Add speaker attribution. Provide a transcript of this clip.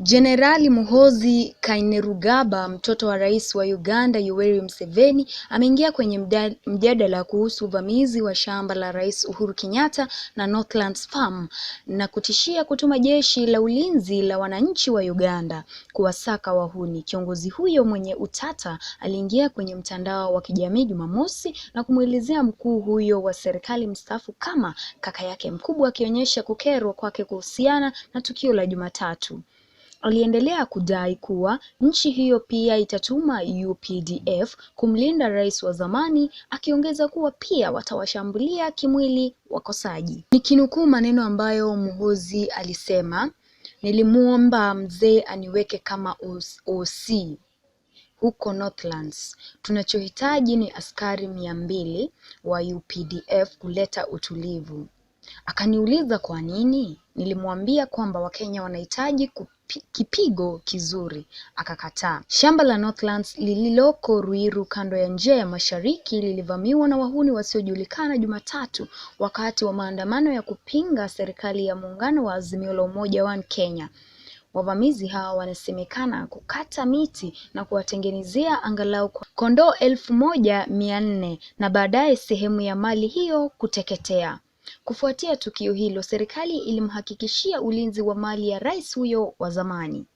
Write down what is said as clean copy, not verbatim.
Speaker 1: Jenerali Muhoozi Kainerugaba, mtoto wa rais wa Uganda Yoweri Museveni, ameingia kwenye mjadala kuhusu uvamizi wa shamba la Rais Uhuru Kenyatta na Northlands Farm na kutishia kutuma jeshi la ulinzi la wananchi wa Uganda kuwasaka wahuni. Kiongozi huyo mwenye utata aliingia kwenye mtandao wa kijamii Jumamosi na kumuelezea mkuu huyo wa serikali mstaafu kama kaka yake mkubwa, akionyesha kukerwa kwake kuhusiana na tukio la Jumatatu. Aliendelea kudai kuwa nchi hiyo pia itatuma UPDF kumlinda rais wa zamani, akiongeza kuwa pia watawashambulia kimwili wakosaji. Nikinukuu maneno ambayo Muhoozi alisema, "Nilimuomba mzee aniweke kama OC huko Northlands. Tunachohitaji ni askari 200 wa UPDF kuleta utulivu." Akaniuliza kwa nini? Nilimwambia kwamba Wakenya wanahitaji kipigo kizuri. Akakataa. Shamba la Northlands lililoko Ruiru kando ya njia ya mashariki lilivamiwa na wahuni wasiojulikana Jumatatu wakati wa maandamano ya kupinga serikali ya muungano wa Azimio la Umoja One Kenya. Wavamizi hao wanasemekana kukata miti na kuwatengenezea angalau kondoo 1400 na baadaye sehemu ya mali hiyo kuteketea. Kufuatia tukio hilo, serikali ilimhakikishia ulinzi wa mali ya rais huyo wa zamani.